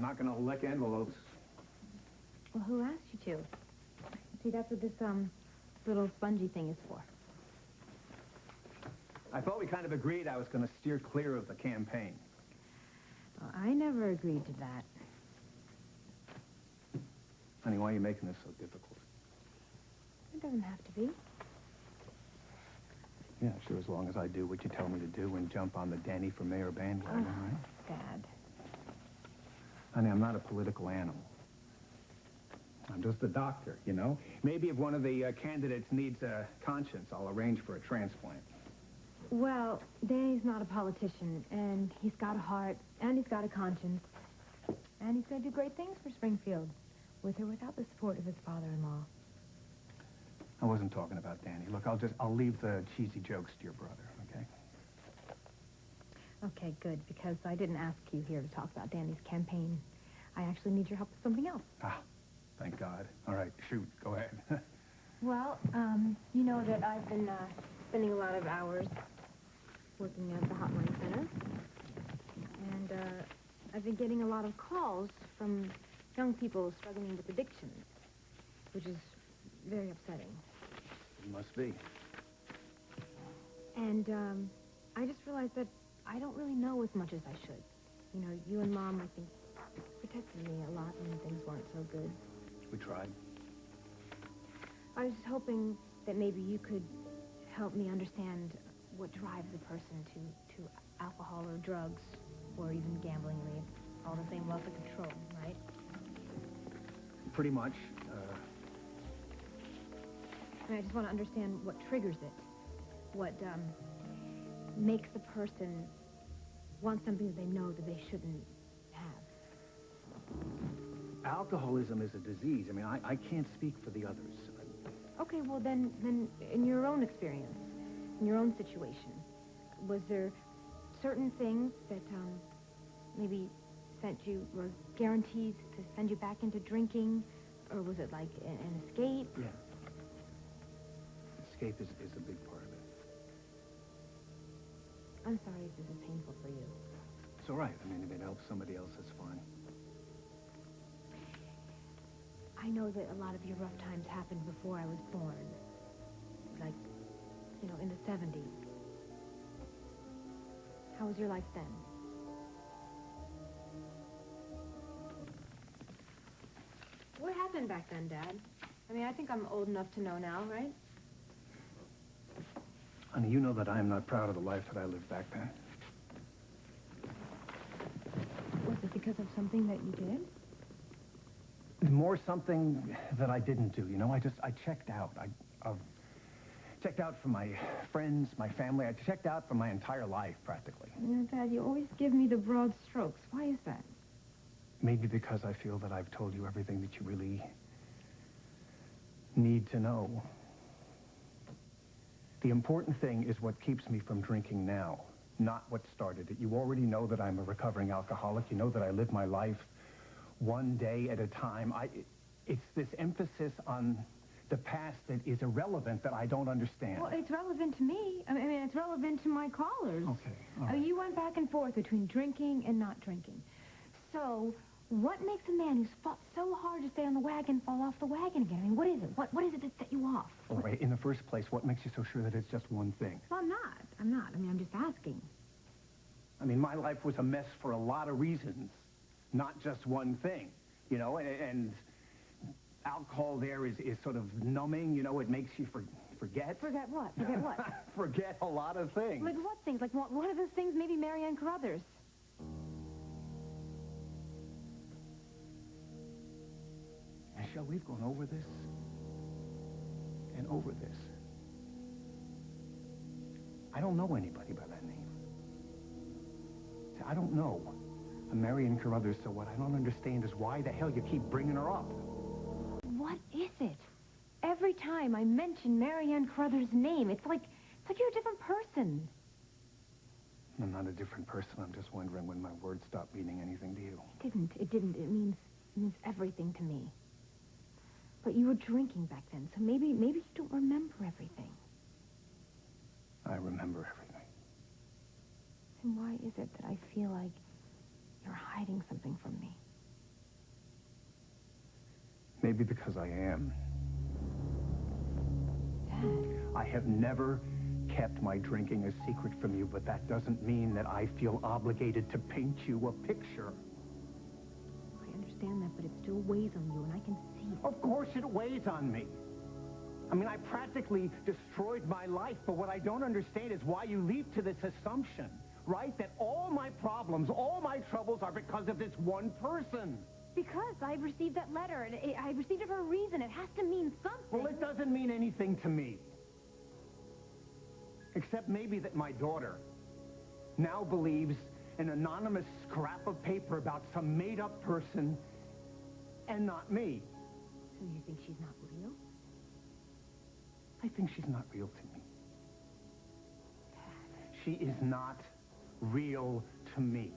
not going to lick envelopes. Well, who asked you to? See, that's what this, little spongy thing is for. I thought we kind of agreed I was going to steer clear of the campaign. Well, I never agreed to that. Honey, why are you making this so difficult? It doesn't have to be. Yeah, sure, as long as I do what you tell me to do and jump on the Danny for mayor bandwagon, right? Dad. Honey, I'm not a political animal. I'm just a doctor, you know? Maybe if one of the candidates needs a conscience, I'll arrange for a transplant. Well, Danny's not a politician, and he's got a heart, and he's got a conscience. And he's going to do great things for Springfield, with or without the support of his father-in-law. I wasn't talking about Danny. Look, I'll leave the cheesy jokes to your brother, okay? Okay, good, because I didn't ask you here to talk about Danny's campaign. I actually need your help with something else. Ah, thank God. All right, shoot, go ahead. Well, you know that I've been spending a lot of hours working at the Hotline Center. And I've been getting a lot of calls from young people struggling with addictions, which is very upsetting. It must be. And I just realized that I don't really know as much as I should. You know, you and Mom, I think, protected me a lot when things weren't so good. We tried. I was just hoping that maybe you could help me understand what drives a person to alcohol or drugs, or even gambling. I mean, it's all the same love of control, right? Pretty much. And I just want to understand what triggers it. What makes a person want something that they know that they shouldn't have. Alcoholism is a disease. I mean, I can't speak for the others. Okay, well then in your own experience, in your own situation, was there certain things that maybe sent you, were guarantees to send you back into drinking, or was it like an escape? Yeah. Escape is a big part of it. I'm sorry if this is painful for you. It's all right. I mean, if it helps somebody else, that's fine. I know that a lot of your rough times happened before I was born. Like, you know, in the 70s. How was your life then? What happened back then, Dad? I mean, I think I'm old enough to know now, right? Honey, you know that I am not proud of the life that I lived back then. Was it because of something that you did? More something that I didn't do, you know? I checked out. I checked out from my friends, my family. I checked out from my entire life, practically. You know, Dad, you always give me the broad strokes. Why is that? Maybe because I feel that I've told you everything that you really need to know. The important thing is what keeps me from drinking now, not what started it. You already know that I'm a recovering alcoholic. You know that I live my life one day at a time. It's this emphasis on the past that is irrelevant that I don't understand. Well, it's relevant to me. I mean, it's relevant to my callers. Okay, all right. You went back and forth between drinking and not drinking. So, what makes a man who's fought so hard to stay on the wagon fall off the wagon again? I mean, what is it? What is it that set you off? All right, in the first place, what makes you so sure that it's just one thing? Well, I'm not. I mean, I'm just asking. I mean, my life was a mess for a lot of reasons, not just one thing, you know, and alcohol there is sort of numbing, you know, it makes you forget. Forget what? Forget what? Forget a lot of things. Like what things? Like one of those things, maybe Marianne Carruthers. Michelle, we've gone over this and over this. I don't know anybody by that name. See, I don't know a Marianne Carruthers, so what I don't understand is why the hell you keep bringing her up. What is it? Every time I mention Marianne Carruthers' name, it's like you're a different person. I'm not a different person. I'm just wondering when my words stop meaning anything to you. It didn't. It means everything to me. But you were drinking back then, so maybe you don't remember everything. I remember everything. And why is it that I feel like you're hiding something from me? Maybe because I am. Dad. I have never kept my drinking a secret from you, but that doesn't mean that I feel obligated to paint you a picture. I understand that, but it still weighs on you, and I can see it. Of course it weighs on me. I mean, I practically destroyed my life, but what I don't understand is why you leap to this assumption, right? That all my problems, all my troubles are because of this one person. Because I received that letter, and I received it for a reason. It has to mean something. Well, it doesn't mean anything to me. Except maybe that my daughter now believes an anonymous scrap of paper about some made-up person and not me. So you think she's not real? I think she's not real to me. She is not real to me.